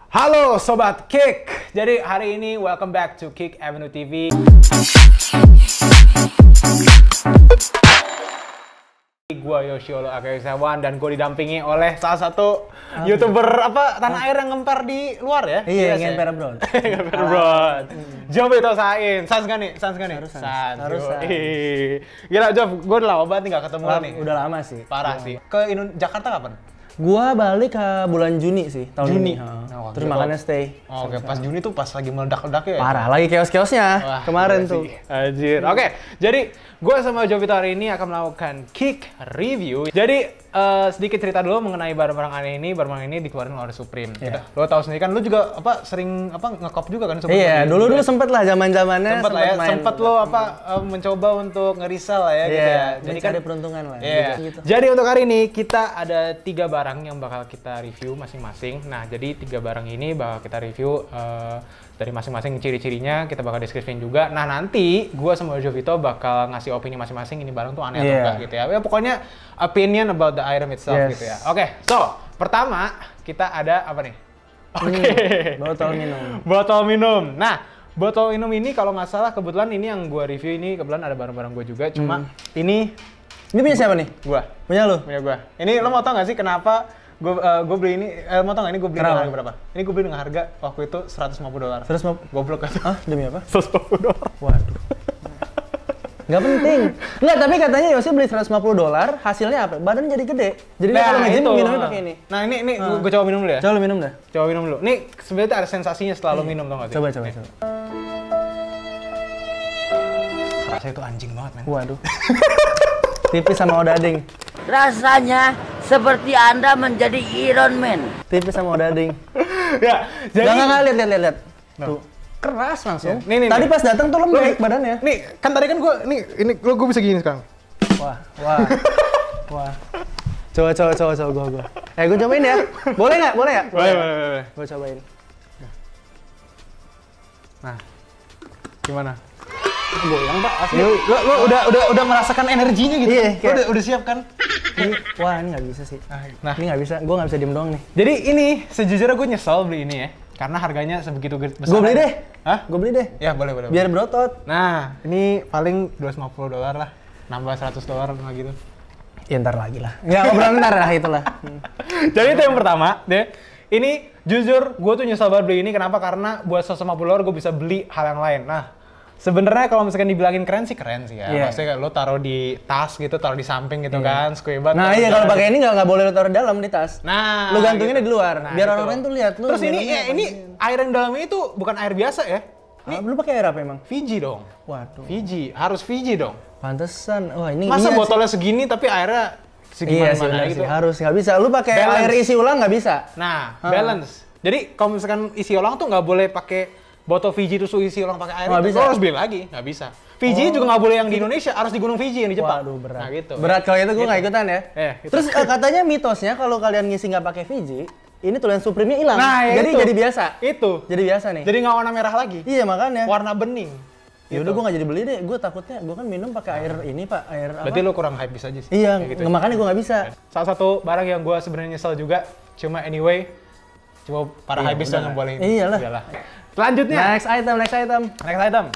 Halo Sobat Kick, jadi hari ini welcome back to Kick Avenue TV. Gua Yoshiolo Akaisawan dan gue didampingi oleh salah satu YouTuber tanah air yang ngemper di luar ya? Iya, ngemper abroad. Ngemper abroad. Job itu sain, sans gak nih? Sans. Harus. Gila Job, gue udah lama banget nih gak ketemu nih. Udah lama sih. Parah sih. Ke Jakarta kapan? Gua balik ke bulan Juni sih, tahun Juni. ini. Terus makanya stay. Oke, pas Juni tuh pas lagi meledak-ledaknya ya? Parah, lagi chaos-chaosnya kemarin tuh. Anjir. Oke, jadi gue sama Jovito hari ini akan melakukan Kick Review. Jadi sedikit cerita dulu mengenai barang-barang aneh ini. Barang ini dikeluarin oleh Supreme. Yeah. Lo tahu sendiri kan, lo juga sering ngekop juga kan Supreme? Iya, dulu sempet lah zaman-zamannya. Sempet lah ya, sempet lo mencoba untuk nge-resell lah ya gitu ya. Jadi kan ada peruntungan lah. Iya. Gitu. Jadi untuk hari ini kita ada 3 barang yang bakal kita review masing-masing. Nah, jadi 3 barang ini bakal kita review dari masing-masing ciri-cirinya, kita bakal deskripsiin juga. Nah, nanti gua sama Jovito bakal ngasih opini masing-masing ini barang tuh aneh atau enggak gitu ya. Ya pokoknya opinion about the item itself gitu ya. Oke, so pertama kita ada apa nih? Oke. Botol minum. Botol minum. Nah, botol minum ini kalau nggak salah kebetulan ini yang gua review ini kebetulan ada barang-barang gua juga. Cuma ini punya siapa nih? Gua. Punya lu? Punya gua. Ini lo mau tau nggak sih kenapa gue beli ini, mau tau nggak ini gue beli dengan harga berapa? Ini gue beli dengan harga waktu itu $150. 150? Goblok kan? Ah, demi apa? $150. Waduh. Nggak penting. Nggak, tapi katanya Yosi beli $150, hasilnya apa? Badan jadi gede. Jadi nah, kalau nge-gym minumnya pakai ini. Nah ini gue coba minum dulu ya. Coba lu minum dah. Coba minum dulu. Nih sebenarnya ada sensasinya setelah lo minum, tau nggak sih? Coba. Rasanya itu anjing banget, men. Waduh. Tipis sama odading. Rasanya seperti Anda menjadi Iron Man. Tipis sama odading. Ya, jadi Jangan lihat. Tuh, keras langsung. Nih, tadi pas datang tuh lembek badannya. Nih, kan tadi kan ini gue bisa gini sekarang. Wah. Coba gua. Gue cobain ya. Boleh nggak? Boleh. Gua cobain. Nah, gimana? Goyang, Pak. Asli. Lo udah merasakan energinya gitu? Iya, kayak... udah siap kan? Wah, ini nggak bisa sih. Nah, ini nggak bisa. Gue nggak bisa diem doang nih. Jadi ini sejujurnya gue nyesel beli ini ya, karena harganya sebegitu besar. Gue beli deh. Hah? Gue beli deh. Ya boleh. Biar berotot. Nah, ini paling $250 lah, nambah $100 lah gitu. Ya ntar lagi lah. Ya obrolan ntar lah itulah. Jadi itu yang pertama deh. Ini jujur gue tuh nyesel banget beli ini. Kenapa? Karena buat $150 gue bisa beli hal yang lain. Nah, sebenarnya kalau misalkan dibilangin keren sih ya. Yeah. Maksudnya lo taruh di tas gitu, taruh di samping gitu kan, squebat. Nah iya, kalau pakai ini nggak boleh lo taruh dalam di tas. Nah, lo gantunginnya gitu. di luar, Nah, biar gitu. orang lain tuh lihat. Terus ini air yang dalamnya itu bukan air biasa ya? Lu pakai air apa emang? Fiji dong. Waduh. Fiji, harus Fiji dong. Pantesan. Wah ini. Masa iya botolnya segini tapi airnya segimana sih, gitu? harus nggak bisa. Lu pakai air isi ulang nggak bisa. Nah, balance. Jadi kalau misalkan isi ulang tuh nggak boleh pakai botol Fiji terus isi ulang pakai air. Nggak bisa. Lo harus beli lagi, nggak bisa. Fiji juga nggak boleh yang di Indonesia, harus di Gunung Fiji yang di Jepang. Waduh, berat. Nah gitu. Berat kalau itu gue nggak ikutan ya. Gitu. Terus katanya mitosnya kalau kalian ngisi nggak pakai Fiji, ini tulisan Supreme-nya hilang. Nah, jadi biasa. Itu. Jadi biasa nih. Jadi nggak warna merah lagi. Iya makanya. Warna bening. Ya udah gue nggak jadi beli deh. Gue takutnya gue kan minum pakai air ini Pak, air apa? Berarti lo kurang hype bisa aja sih. Iya, gitu. makanya gue nggak bisa. Salah satu barang yang gue sebenarnya nyesel juga, cuma anyway, coba para hypebeast jangan boleh ini. Iyalah. Selanjutnya. Next item.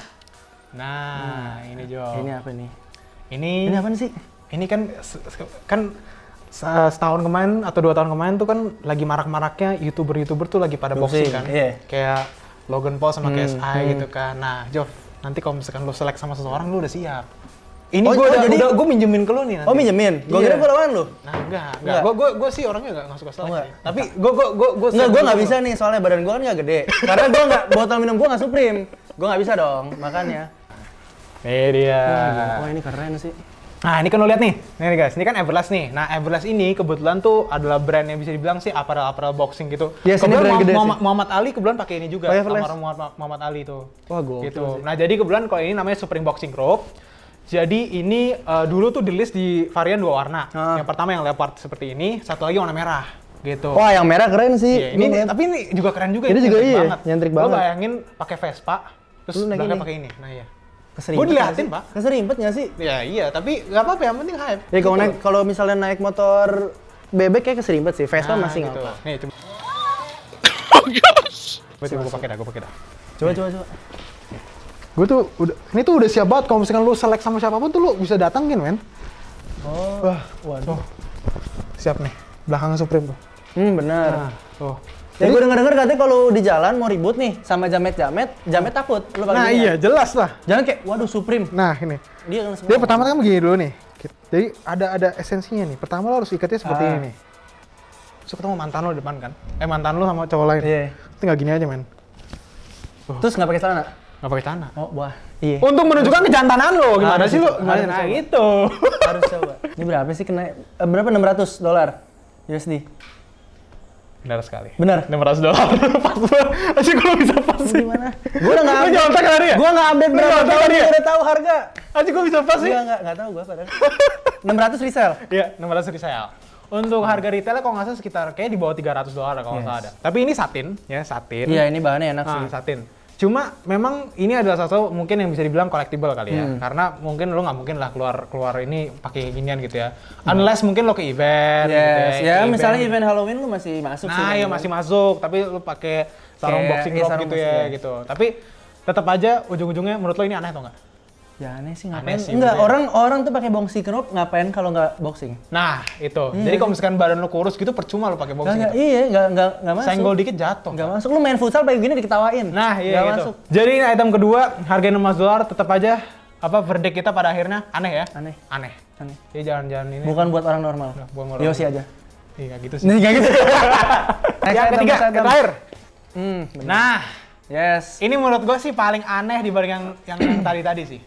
Nah, ini Jo. Ini apa nih? Ini apa sih? Ini kan setahun kemarin atau 2 tahun kemarin tuh kan lagi marak-maraknya YouTuber tuh lagi pada boxing kan. Iya. Kayak Logan Paul sama KSI gitu kan. Nah, Jov, nanti kalau misalkan lo selek sama seseorang lu udah siap. Ini gue minjemin ke lu nih nanti. Oh minjemin? Gue kira gue lawan lu? Nah enggak. Gue sih orangnya nggak suka selek sih. Tapi gue nggak bisa nih soalnya badan gue kan nggak gede. Karena gue nggak, botol minum gue nggak Supreme. Gue nggak bisa dong, makanya. Nih dia. Wah ini keren sih. Nah ini kan lo lihat nih guys, ini kan Everlast nih. Nah Everlast ini kebetulan tuh adalah brand yang bisa dibilang sih aparel boxing gitu. Yes, kebetulan Muhammad Ali kebetulan pakai ini juga. Everlast. Sama Muhammad Ali tuh. Wah gokil gitu. sih. Nah jadi kebetulan kalau ini namanya Supreme Boxing Rope. Jadi ini dulu tuh di-list di varian 2 warna. Yang pertama yang leopard seperti ini, satu lagi warna merah. Gitu. Wah yang merah keren sih. Iya, tapi ini juga keren juga. Ini juga iya, banget. nyentrik Lo banget. bayangin pakai Vespa, terus belakangnya pakai ini. Nah iya. Keserimpet. Gue diliatin Pak. Keserimpet nggak sih? Ya iya, tapi nggak apa-apa, yang penting hype. Ya kalau misalnya naik motor bebek kayak keserimpet sih. Vespa masih nggak gitu. apa. Nih coba. Gue pakai dah. Coba. Gue tuh ini tuh udah siap banget. Kalau misalkan lu selek sama siapapun tuh lu bisa datangin, men. Oh. Waduh. Siap nih. Belakang Supreme tuh. Benar. Nah, tuh. Ya gue denger katanya kalau di jalan mau ribut nih sama jamet takut. Lu pakai Nah ginian. iya, jelas lah. Jangan kayak waduh Supreme. Nah, ini. Dia Dia pertama kan begini dulu nih. Jadi ada esensinya nih. Pertama lo harus ikatnya seperti ini nih. Terus ketemu mantan lo di depan kan? Mantan lo sama cowok lain. Iya. Tinggal gini aja, men. Terus nggak pakai celana? Nggak pakai celana. Oh, wah. Iya. Untuk menunjukkan kejantanan lo, gimana Harus sih lo? itu, harus Nah, coba. gitu. Harus coba. Ini berapa sih kena? Berapa? $600 USD. Benar sekali. Benar. $600. Pas banget. Asyik kalau bisa pas sih. Gimana? Gue udah nggak Lu update. nyontek hari ya? Gue nggak update Lu berapa nyontek tahun hari ya? udah tahu harga. Asyik gue bisa pas sih. Nggak tahu gue padahal. 600 resell. Iya, 600 resale. Untuk harga retailnya kalau nggak salah sekitar kayak di bawah $300 kalau nggak salah ada. Tapi ini satin, ya satin. Iya, ini bahannya enak sih. Satin. Cuma memang ini adalah satu mungkin yang bisa dibilang collectible kali ya. Karena mungkin lo nggak mungkin lah keluar ini pakai ginian gitu ya. Unless mungkin lo ke event Yes, gitu ya event. misalnya event Halloween lu masih masuk sih. Nah, ya masih masuk, tapi lo pakai sarung Kayak, boxing iya, robe sarung gitu boxing, ya ya. gitu. Tapi tetap aja ujung-ujungnya menurut lo ini aneh atau nggak? Ya aneh sih Aneh ngapain? sih, Enggak, bener. orang tuh pakai boxing robe ngapain kalau nggak boxing? Nah, itu. Jadi kalau misalkan badan lo kurus gitu percuma lo pakai boxing. Nggak, Gitu. iya, nggak masuk. Senggol dikit jatuh. Nggak masuk. Lu main futsal pakai gini diketawain. Nah, iya Nggak gitu. masuk. Jadi ini item kedua, harga $600 tetap aja verdict kita pada akhirnya aneh ya? Aneh. Aneh. Aneh. Jadi jangan ini. Bukan buat orang normal. bukan buat orang Yosi aja. Iya, gitu sih. Nih kayak gitu. Yang ketiga, terakhir. Bener. Nah, Yes. ini menurut gue sih paling aneh dibanding yang tadi sih.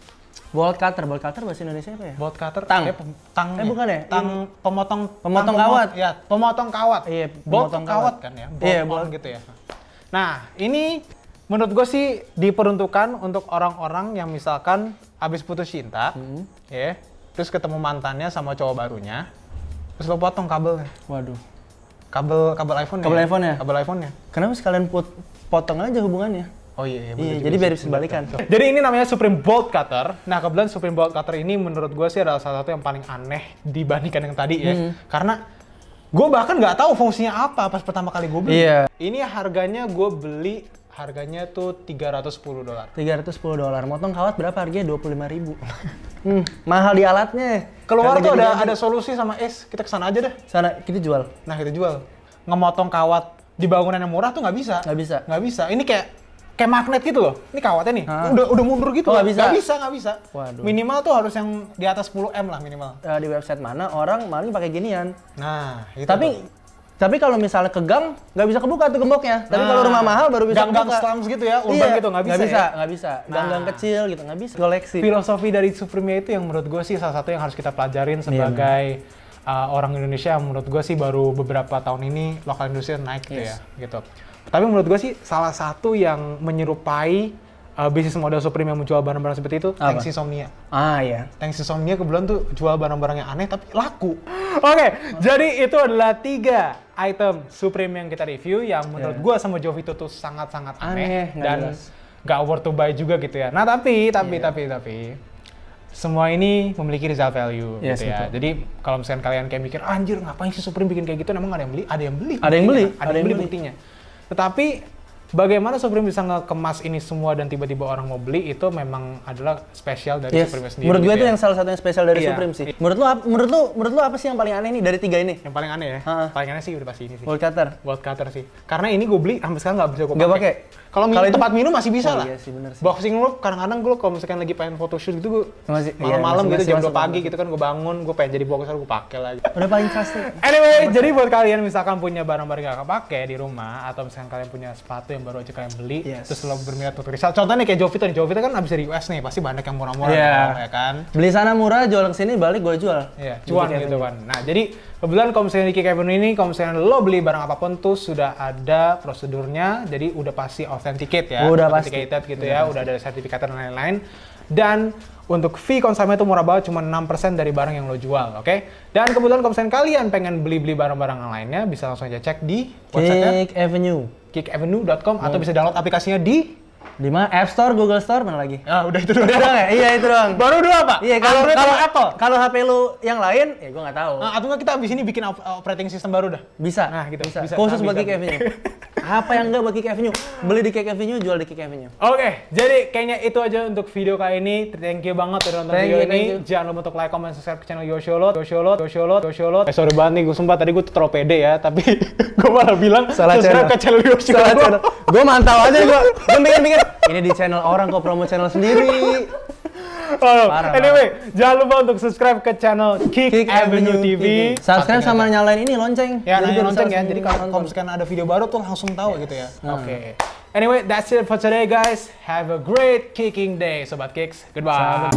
Bolt cutter bahasa Indonesia apa ya? Bolt cutter. Tang. Tang. bukan ya? Tang pemotong kawat. Ya, pemotong kawat. Iya, Bolt pemotong kawat kawat. kan ya. Iya, Bolt bolt. gitu ya. Nah, ini menurut gue sih diperuntukkan untuk orang-orang yang misalkan habis putus cinta, ya, terus ketemu mantannya sama cowok barunya, terus lo potong kabelnya. Waduh. Kabel iPhone Kabel iPhone-nya? Kabel iPhone-nya. Kenapa sekalian potong aja hubungannya? Oh iya, Iya, jadi biar bisa balikan. Jadi ini namanya Supreme Bolt Cutter. Nah, kebetulan Supreme Bolt Cutter ini menurut gue sih adalah salah satu yang paling aneh dibandingkan yang tadi ya. Karena gue bahkan nggak tahu fungsinya apa pas pertama kali gue beli. Iya. Ini harganya gue beli harganya tuh $310. $310. Motong kawat berapa harganya? 25.000. Mahal di alatnya. Keluar Kagak tuh jadi-jadi. ada solusi sama kita kesana aja deh. Sana kita jual. Nah, kita jual. Ngemotong kawat di bangunan yang murah tuh nggak bisa. Nggak bisa. Nggak bisa. Ini kayak magnet gitu loh. Ini kawatnya nih. Hah? Udah mundur gitu. Oh, loh. nggak bisa? Nggak bisa. Waduh. Minimal tuh harus yang di atas 10 M lah minimal. Di website mana orang maling pakai ginian. Nah, itu Tapi kalau misalnya ke gang nggak bisa kebuka tuh gemboknya. Tapi kalau rumah mahal baru bisa gang-gang kebuka. slums gitu ya, urban gitu nggak bisa. Nggak bisa. Nah. Gang-gang kecil gitu nggak bisa. Koleksi. Filosofi dari Supreme itu yang menurut gue sih salah satu yang harus kita pelajarin sebagai orang Indonesia. Menurut gue sih baru beberapa tahun ini lokal Indonesia naik gitu ya, gitu. Tapi menurut gue sih salah satu yang menyerupai bisnis model Supreme yang menjual barang-barang seperti itu, Thanks Insomnia. Ah iya. Thanks Insomnia kebetulan tuh jual barang-barang yang aneh tapi laku. Oke, jadi itu adalah 3 item Supreme yang kita review yang menurut gua sama Jovito tuh sangat-sangat aneh Nggak dan jelas. nggak worth to buy juga gitu ya. Nah tapi semua ini memiliki result value Yes, gitu ya. betul. Jadi kalau misalkan kalian kayak mikir, anjir ngapain sih Supreme bikin kayak gitu? Emang ada yang beli? Ada yang beli. Ada yang buktinya. beli, Ada yang beli buktinya. Tetapi bagaimana Supreme bisa ngekemas ini semua dan tiba-tiba orang mau beli itu memang adalah spesial dari Yes. Supreme sendiri. Menurut gue gitu itu ya. yang salah satu yang spesial dari Iya. Supreme sih. Menurut lu apa sih yang paling aneh nih dari 3 ini? Yang paling aneh ya? Ha-ha. Paling aneh sih udah pasti ini sih. Bolt cutter. Bolt cutter sih. Karena ini gue beli sampai sekarang nggak bisa gue Nggak pakai. pakai? Kalau Kalau itu- tempat minum masih bisa Oh, lah. iya sih, bener sih. Boxing room kadang-kadang gue kalau misalkan lagi pengen photoshoot gitu gue Masih- malam-malam iya, gitu masih jam 2 masuk, pagi masuk. gitu kan gue bangun, gue pengen jadi boxer gue pakai lagi. Udah paling trusted. Anyway, jadi buat kalian misalkan punya barang-barang yang gak kepake di rumah atau misalkan kalian punya sepatu yang baru aja kalian beli, Yes. terus lo berminat untuk resell. Contohnya kayak Jovito nih, Jovito kan abis dari US nih, pasti banyak yang murah-murah Iya. ya kan? Beli sana murah, jual ke sini balik gue jual. Iya, cuan gitu kan. Nah, jadi kebetulan kalau misalnya di Kik Avenue ini, kalau misalnya lo beli barang apapun tuh sudah ada prosedurnya, jadi udah pasti authenticate ya. Udah pasti. Authenticated gitu ya, udah ada sertifikat dan lain-lain. Dan untuk fee konsumen itu murah banget, cuma 6% dari barang yang lo jual, oke? Dan kebetulan kalau misalnya kalian pengen beli-beli barang-barang yang lainnya, bisa langsung aja cek di website Kik Avenue. kikavenue.com atau bisa download aplikasinya di Di mana? App Store, Google Store, mana lagi? Ah, udah itu doang. Udah doang ya? Iya itu doang. Baru dua apa? Iya kalau Android kalau sama Apple. Kalau HP lu yang lain, ya gua nggak tahu. Atau nggak kita abis ini bikin operating system baru dah. Bisa. Nah, gitu. Bisa. Bisa. Khusus Nah, bagi bisa. Kick Avenue. Apa yang enggak bagi Kick Avenue? Beli di Kick Avenue, jual di Kick Avenue. Oke, jadi kayaknya itu aja untuk video kali ini. Thank you banget udah nonton video Thank ini. you. Jangan lupa untuk like, comment, subscribe ke channel Yosholot. Sorry banget nih, gue sumpah tadi gue tuh terlalu pede ya, tapi gue malah bilang Salah subscribe ke channel Yosholot. Salah channel. Gue mantau aja gue mikir ini di channel orang kok promo channel sendiri. Parah, Anyway, jangan lupa untuk subscribe ke channel Kick Avenue TV. Subscribe sama nyalain ini lonceng. Ya, Jadi nanya biar lonceng bisa ya. langsung Jadi kalau nonton. misalkan ada video baru tuh langsung tahu gitu ya. Oke. Anyway, that's it for today guys. Have a great kicking day, Sobat Kicks. Goodbye.